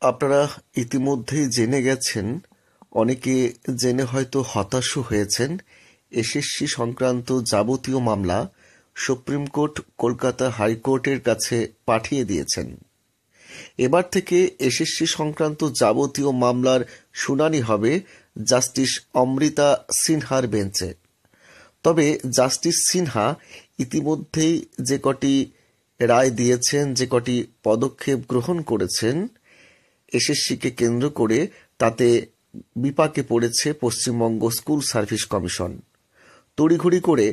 আপনারা ইতিমধ্যেই জেনে গেছেন, অনেকে জেনে হয়তো হতাশও হয়েছেন, এসএসসি সংক্রান্ত যাবতীয় মামলা সুপ্রিম কোর্ট কলকাতা হাইকোর্টের কাছে পাঠিয়ে দিয়েছেন। এবার থেকে এসএসসি সংক্রান্ত যাবতীয় মামলার শুনানি হবে জাস্টিস অমৃতা সিনহার বেঞ্চে। তবে জাস্টিস সিনহা ইতিমধ্যেই যে কটি রায় দিয়েছেন, যে কটি পদক্ষেপ গ্রহণ করেছেন এসএসসিকে কেন্দ্র করে, তাতে বিপাকে পড়েছে পশ্চিমবঙ্গ স্কুল সার্ভিস কমিশন। তড়িঘড়ি করে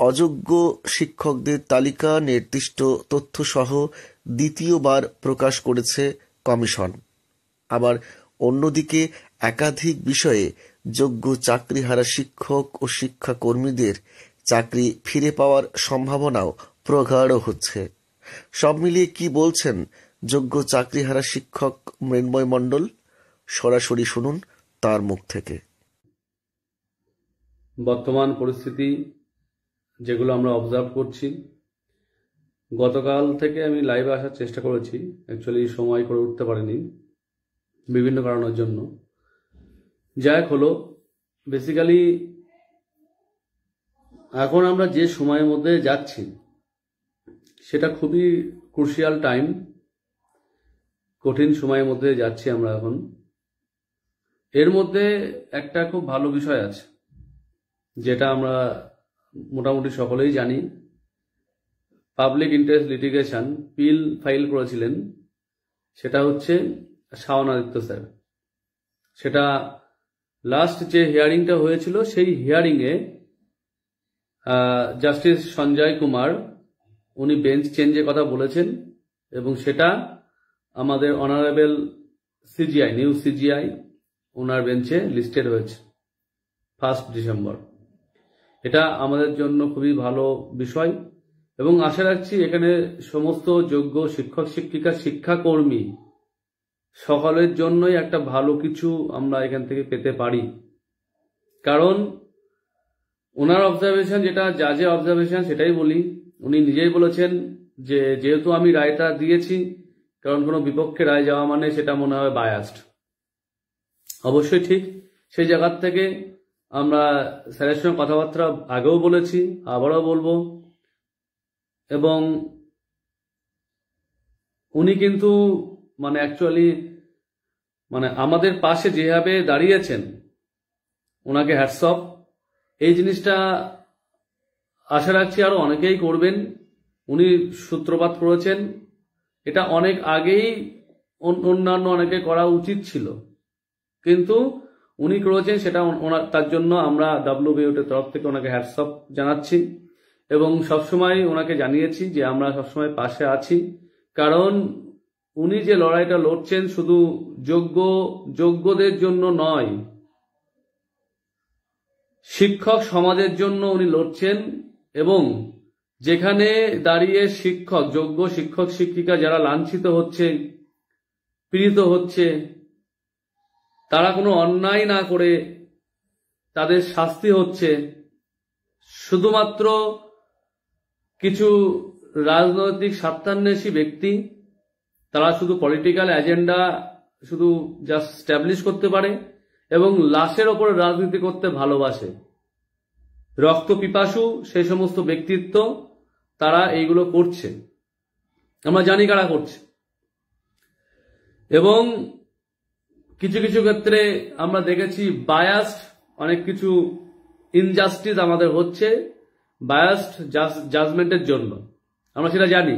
অযোগ্য শিক্ষকদের তালিকা নির্দিষ্ট তথ্যসহ দ্বিতীয়বার প্রকাশ করেছে কমিশন। আবার অন্যদিকে একাধিক বিষয়ে যোগ্য চাকরিহারা শিক্ষক ও শিক্ষাকর্মীদের চাকরি ফিরে পাওয়ার সম্ভাবনাও প্রগাঢ় হচ্ছে। সব মিলিয়ে কি বলছেন যোগ্য চাকরিহারা শিক্ষক মৃন্ময় মণ্ডল? সরাসরি শুনুন তার মুখ থেকে। বর্তমান পরিস্থিতি যেগুলো আমরা অবজার্ভ করছি, গতকাল থেকে আমি লাইভে আসার চেষ্টা করেছি, অ্যাকচুয়ালি সময় করে উঠতে পারিনি বিভিন্ন কারণের জন্য। যাই হলো, বেসিক্যালি এখন আমরা যে সময়ের মধ্যে যাচ্ছি সেটা খুবই ক্রুশিয়াল টাইম, কঠিন সময়ের মধ্যে যাচ্ছি আমরা এখন। এর মধ্যে একটা খুব ভালো বিষয় আছে, যেটা আমরা মোটামুটি সকলেই জানি। পাবলিক ইন্টারেস্ট লিটিগেশন পিল ফাইল করেছিলেন, সেটা হচ্ছে শাওন আদিত্য স্যার। সেটা লাস্ট যে হিয়ারিংটা হয়েছিল, সেই হিয়ারিংয়ে জাস্টিস সঞ্জয় কুমার উনি বেঞ্চ চেঞ্জের কথা বলেছেন, এবং সেটা আমাদের অনারেবল সিজিআই, নিউ সিজিআই ওনার বেঞ্চে লিস্টেড হয়েছে 1 ডিসেম্বর। এটা আমাদের জন্য খুবই ভালো বিষয়, এবং আশা রাখছি এখানে সমস্ত যোগ্য শিক্ষক শিক্ষিকা শিক্ষাকর্মী সকলের জন্যই একটা ভালো কিছু আমরা এখান থেকে পেতে পারি। কারণ ওনার অবজারভেশন, যেটা জাজের অবজারভেশন, সেটাই বলি। উনি নিজেই বলেছেন যে যেহেতু আমি রায়টা দিয়েছি, কারণ কোনো বিপক্ষে রায় যাওয়া মানে সেটা মনে হয় বায়াসড। অবশ্যই ঠিক, সেই জায়গার থেকে আমরা স্যারের সঙ্গে কথাবার্তা আগেও বলেছি, আবারও বলবো। এবং উনি কিন্তু অ্যাকচুয়ালি আমাদের পাশে যেভাবে দাঁড়িয়েছেন, ওনাকে হ্যাটস অফ। এই জিনিসটা আশা রাখছি আরো অনেকেই করবেন। উনি সূত্রপাত করেছেন, এটা অনেক আগেই অন্যান্য অনেকে করা উচিত ছিল, কিন্তু উনি করেছেন, সেটা তার জন্য আমরা ডাব্লিউবিউটির তরফ থেকে ওনাকে হ্যাটস অফ জানাচ্ছি। এবং সবসময় ওনাকে জানিয়েছি যে আমরা সবসময় পাশে আছি, কারণ উনি যে লড়াইটা লড়ছেন শুধু যোগ্যদের জন্য নয়, শিক্ষক সমাজের জন্য উনি লড়ছেন। এবং যেখানে দাঁড়িয়ে যোগ্য শিক্ষক শিক্ষিকা যারা লাঞ্ছিত হচ্ছে, পীড়িত হচ্ছে, তারা কোনো অন্যায় না করে তাদের শাস্তি হচ্ছে, শুধুমাত্র কিছু রাজনৈতিক স্বার্থান্বেষী ব্যক্তি, তারা শুধু পলিটিক্যাল এজেন্ডা শুধু জাস্ট স্ট্যাবলিশ করতে পারে এবং লাশের ওপরে রাজনীতি করতে ভালোবাসে। রক্ত পিপাসু সেই সমস্ত ব্যক্তিত্ব তারা এইগুলো করছে, আমরা জানি কারা করছে। এবং কিছু কিছু ক্ষেত্রে আমরা দেখেছি বায়াসড অনেক কিছু ইনজাস্টিস আমাদের হচ্ছে, বায়াসড জাজমেন্টের জন্য, আমরা সেটা জানি।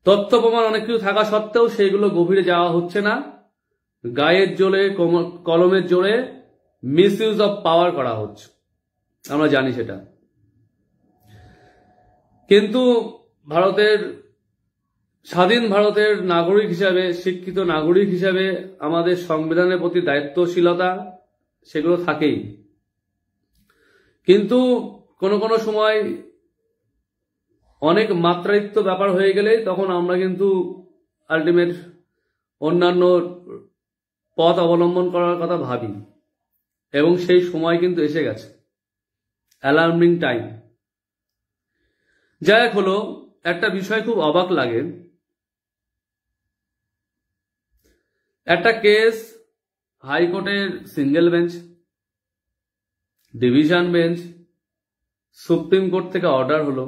তথ্য প্রমাণ অনেক কিছু থাকা সত্ত্বেও সেইগুলো গভীরে যাওয়া হচ্ছে না, গায়ের জোরে কলমের জোরে মিসইউজ অফ পাওয়ার করা হচ্ছে, আমরা জানি সেটা। কিন্তু স্বাধীন ভারতের নাগরিক হিসাবে, শিক্ষিত নাগরিক হিসাবে আমাদের সংবিধানের প্রতি দায়িত্বশীলতা সেগুলো থাকেই। কিন্তু কোনো কোনো সময় অনেক মাত্রাতিরিক্ত ব্যাপার হয়ে গেলে তখন আমরা কিন্তু আলটিমেট অন্যান্য পথ অবলম্বন করার কথা ভাবি, এবং সেই সময় কিন্তু এসে গেছে, অ্যালার্মিং টাইম। যাই হোক, হলো একটা বিষয় খুব অবাক লাগে। একটা কেস হাইকোর্টের single bench, division bench, supreme court থেকে অর্ডার হলো,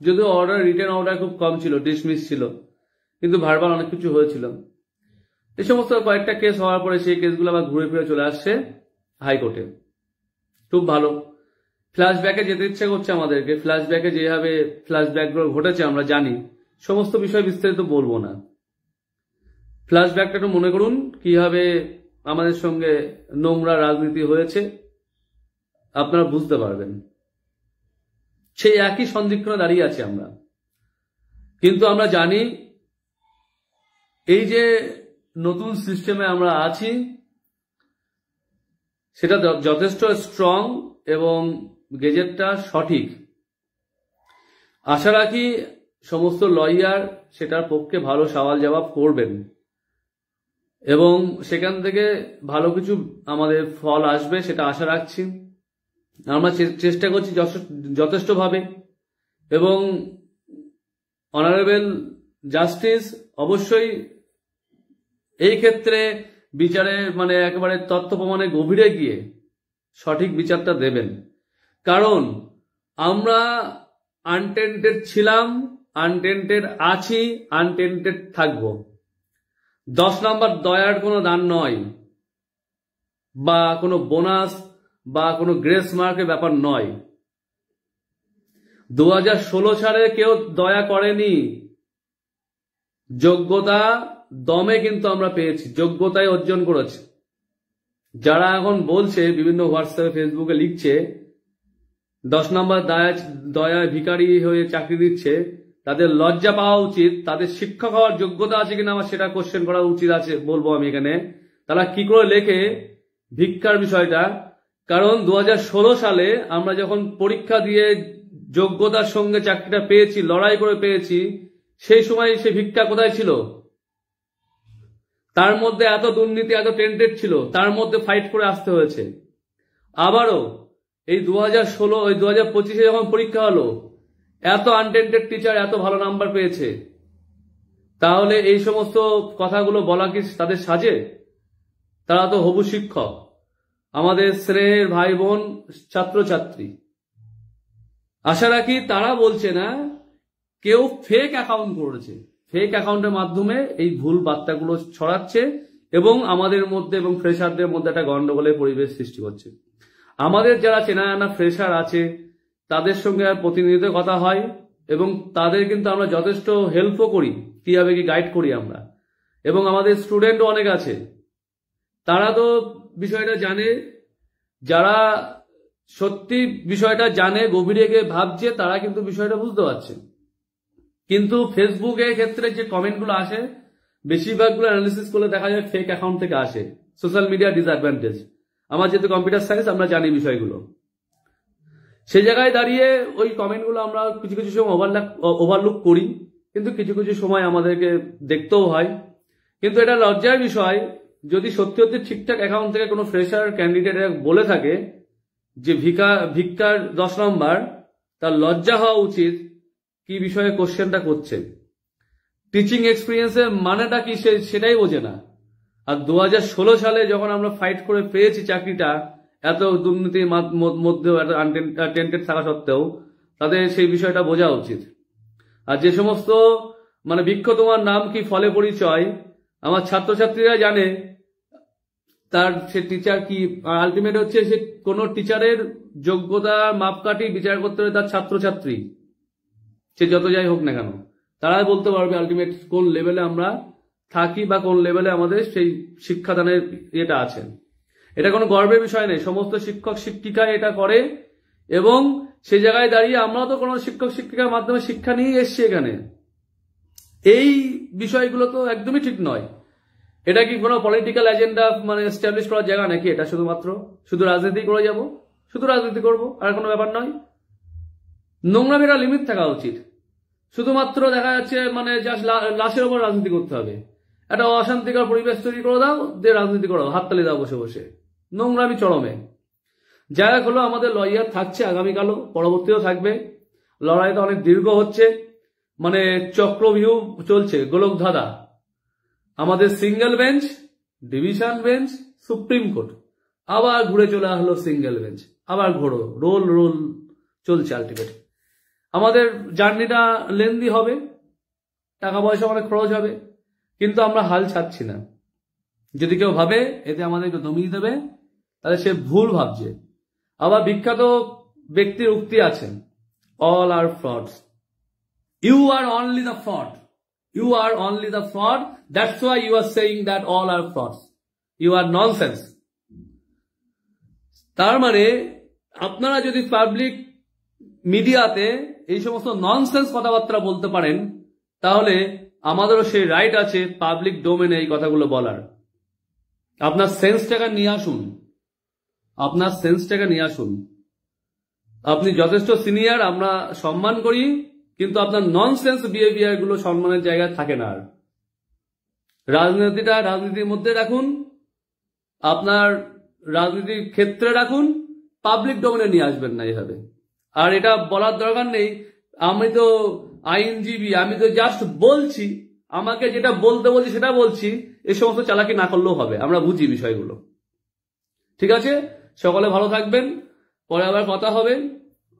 যদিও অর্ডার রিটেন অর্ডার খুব কম ছিল, ডিসমিস ছিল, কিন্তু ভার্বাল অনেক কিছু হয়েছিল। এই সমস্ত কয়েকটা কেস হওয়ার পরে সেই কেসগুলো আবার ঘুরে ফিরে চলে আসছে হাইকোর্টে। খুব ভালো। ফ্ল্যাশব্যাকে যেতে ইচ্ছে করছে আমাদেরকে, ফ্ল্যাশব্যাকে যেভাবে ফ্ল্যাশব্যাকগুলো ঘটেছে আমরা জানি, সমস্ত বিষয় বিস্তারিত বলবো না। ফ্ল্যাশব্যাকটা একটু মনে করুন কিভাবে আমাদের সঙ্গে নোংরা রাজনীতি হয়েছে, আপনারা বুঝতে পারবেন। সেই একই সন্দিক্ষণে দাঁড়িয়ে আছি আমরা, কিন্তু আমরা জানি এই যে নতুন সিস্টেমে আমরা আছি সেটা যথেষ্ট স্ট্রং এবং গেজেটটা সঠিক। আশা রাখি সমস্ত লয়ার সেটার পক্ষে ভালো সওয়াল জবাব করবেন এবং সেখান থেকে ভালো কিছু আমাদের ফল আসবে, সেটা আশা রাখছি। আমরা চেষ্টা করছি যথেষ্টভাবে, এবং অনারেবল জাস্টিস অবশ্যই এই ক্ষেত্রে বিচারের মানে একেবারে তথ্য প্রমাণে গভীরে গিয়ে সঠিক বিচারটা দেবেন। কারণ আমরা আনটেন্টেড ছিলাম, আনটেন্টেড আছি, আনটেন্টেড থাকব। 10 নম্বর দয়ার কোনো দান নয়, বা কোনো বোনাস বা কোনো গ্রেস মার্কের ব্যাপার নয়। 2016 সালে কেউ দয়া করেনি, যোগ্যতা দমে কিন্তু আমরা পেয়েছি, যোগ্যতায় অর্জন করেছি। যারা এখন বলছে বিভিন্ন হোয়াটসঅ্যাপে ফেসবুকে লিখছে 10 নম্বর দয়া ভিখারি হয়ে চাকরি দিচ্ছে, তাদের লজ্জা পাওয়া উচিত। তাদের শিক্ষক হওয়ার যোগ্যতা আছে কিনা আমার সেটা কোশ্চেন করা উচিত আছে, বলবো আমি এখানে। তারা কি করে লেখে ভিক্ষার বিষয়টা? কারণ 2016 সালে আমরা যখন পরীক্ষা দিয়ে যোগ্যতার সঙ্গে চাকরিটা পেয়েছি, লড়াই করে পেয়েছি, সেই সময় সে ভিক্ষা কোথায় ছিল? তার মধ্যে এত দুর্নীতি, এত টেন্টেড ছিল, তার মধ্যে ফাইট করে আসতে হয়েছে। আবারও এই 2025-এ যখন পরীক্ষা হলো, এত আনটেন্টেড টিচার এত ভালো নাম্বার পেয়েছে, তাহলে এই সমস্ত কথাগুলো বলা কি তাদের সাজে? তারা তো হবু শিক্ষক, আমাদের স্নেহের ভাই বোন, ছাত্রছাত্রী। আশা রাখি তারা বলছে না কেউ ফেক অ্যাকাউন্ট করেছে, ফেক অ্যাকাউন্টের মাধ্যমে এই ভুল বার্তাগুলো ছড়াচ্ছে এবং আমাদের মধ্যে এবং ফ্রেশারদের মধ্যে একটা গন্ডগোলের পরিবেশ সৃষ্টি করছে। আমাদের যারা চেনা জানা ফ্রেশার আছে তাদের সঙ্গে প্রতিনিয়ত কথা হয় এবং তাদের কিন্তু আমরা যথেষ্ট হেল্পও করি, কিভাবে কি গাইড করি আমরা। এবং আমাদের স্টুডেন্টও অনেক আছে, তারা তো বিষয়টা জানে, যারা সত্যি বিষয়টা জানে, গভীরে গিয়ে ভাবছে, তারা কিন্তু বিষয়টা বুঝতে পারছে। কিন্তু ফেসবুকের ক্ষেত্রে যে কমেন্টগুলো আসে, বেশিরভাগগুলো অ্যানালিসিস করলে দেখা যায় ফেক অ্যাকাউন্ট থেকে আসে। সোশ্যাল মিডিয়া ডিসঅ্যাডভান্টেজ, আমার যেহেতু কম্পিউটার সায়েন্স আমরা জানি বিষয়গুলো। সেই জায়গায় দাঁড়িয়ে ওই কমেন্টগুলো আমরা কিছু কিছু সময় ওভারলুক করি, কিন্তু কিছু কিছু সময় আমাদেরকে দেখতেও হয়। কিন্তু এটা লজ্জার বিষয়, যদি সত্যি সত্যি ঠিকঠাক অ্যাকাউন্ট থেকে কোনো ফ্রেশার ক্যান্ডিডেট বলে থাকে যে ভিক্ষার 10 নম্বর, তার লজ্জা হওয়া উচিত কি বিষয়ে কোশ্চেনটা করছে। টিচিং এক্সপিরিয়েন্সের মানেটা কি সেটাই বোঝে না। আর 2016 সালে যখন আমরা ফাইট করে পেয়েছি চাকরিটা, এত দুর্নীতির মধ্যেও, এত আনটেন্টেড থাকা সত্ত্বেও, তাদের সেই বিষয়টা বোঝা উচিত। আর যে সমস্ত মানে বৃক্ষ তোমার নাম কি ফলে পরিচয়, আমার ছাত্রছাত্রীরা জানে তার সে টিচার কি। আলটিমেট হচ্ছে সে কোনো টিচারের যোগ্যতা মাপকাঠি বিচার করতে হবে তার ছাত্রছাত্রী, সে যত যাই হোক না কেন, তারা বলতে পারবে আলটিমেট কোন লেভেলে আমরা থাকি বা কোন লেভেলে আমাদের সেই শিক্ষাদানের ইয়েটা আছে। এটা কোনো গর্বের বিষয় নেই, সমস্ত শিক্ষক শিক্ষিকা এটা করে এবং সেই জায়গায় দাঁড়িয়ে আমরাও তো কোনো শিক্ষক শিক্ষিকার মাধ্যমে শিক্ষা নিয়ে এসছি এখানে। এই বিষয়গুলো তো একদমই ঠিক নয়। এটা কি কোনো পলিটিক্যাল এজেন্ডা মানে এস্টাবলিশ করার জায়গা নাকি? এটা শুধু রাজনীতি করে যাব, শুধু রাজনীতি করব, আর কোনো ব্যাপার নয়। নোংরামিরা লিমিট থাকা উচিত। শুধুমাত্র দেখা যাচ্ছে মানে জাস্ট লাশের উপর রাজনীতি করতে হবে, একটা অশান্তিকর পরিবেশ তৈরি করে দাও, দিয়ে রাজনীতি করো, হাততালি দাও বসে বসে, নোংরামি চরমে। যারা হলো আমাদের লয়ার থাকছে আগামীকালও, পরবর্তীও থাকবে। লড়াইটা অনেক দীর্ঘ হচ্ছে, মানে চক্রভিউ চলছে, গোলক ধাঁধা। আমাদের single bench, division bench, supreme court, আবার ঘুরে চলে আসলো সিঙ্গেল বেঞ্চ, আবার ঘোরো, রোল রোল চলছে আলটিমেট। আমাদের জার্নিটা লেন্দি হবে, টাকা পয়সা অনেক খরচ হবে, কিন্তু আমরা হাল ছাড়ছি না। যদি কেউ ভাবে এতে আমাদেরকে দমিয়ে দেবে, তাহলে সে ভুল ভাবছে। আবার বিখ্যাত ব্যক্তির উক্তি আছে, all are frauds, you are only the fraud, you are only the fraud, that's why you are saying that all are frauds, you are nonsense. তার মানে আপনারা যদি পাবলিক মিডিয়াতে এই সমস্ত ননসেন্স কথাবার্তা বলতে পারেন, তাহলে আমাদেরও সেই রাইট আছে পাবলিক ডোমেনে এই কথাগুলো বলার। আপনার সেন্সটাকে নিয়ে আসুন, আপনার সেন্সটাকে নিয়ে আসুন। আপনি যথেষ্ট সিনিয়র, আমরা সম্মান করি, কিন্তু আপনার ননসেন্স বিহেভিয়ার গুলো সম্মানের জায়গায় থাকে না। আর রাজনীতিটা রাজনীতির মধ্যে রাখুন, আপনার রাজনীতির ক্ষেত্রে রাখুন, পাবলিক ডোমেনে নিয়ে আসবেন না এইভাবে। আর এটা বলার দরকার নেই, আমি তো আইনজীবী, আমি তো জাস্ট বলছি, আমাকে যেটা বলতে বলছি সেটা বলছি, এই সমস্ত চালাকি না করলেও হবে, আমরা বুঝি বিষয়গুলো। ঠিক আছে, সকলে ভালো থাকবেন, পরে আবার কথা হবে।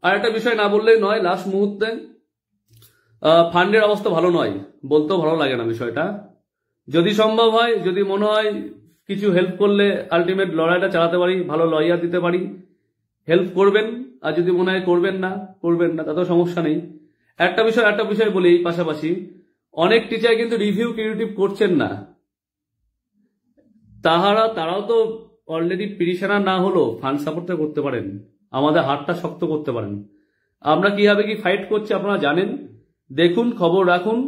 আর একটা বিষয় না বললেই নয়, লাস্ট মুহূর্তে ফান্ডের অবস্থা ভালো নয়, বলতেও ভালো লাগে না বিষয়টা। যদি সম্ভব হয়, যদি মনে হয় কিছু হেল্প করলে আলটিমেট লড়াইটা চালাতে পারি, ভালো লয়ার দিতে পারি, হেল্প করবেন। আর যদি মনে হয় করবেন না, তাতেও সমস্যা নেই। একটা বিষয় বলি পাশাপাশি, অনেক টিচার কিন্তু রিভিউ ক্রিয়েটিভ করছেন না। তারাও তো অলরেডি পিটিশনার না হলো ফান্ড সাপোর্টটা করতে পারেন, আমাদের হাতটা শক্ত করতে পারেন। আমরা কিভাবে কি ফাইট করছি আপনারা জানেন, দেখুন, খবর রাখুন।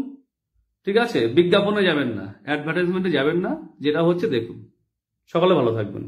ঠিক আছে, বিজ্ঞাপনে যাবেন না, অ্যাডভার্টাইজমেন্টে যাবেন না, যেটা হচ্ছে দেখুন। সকলে ভালো থাকবেন।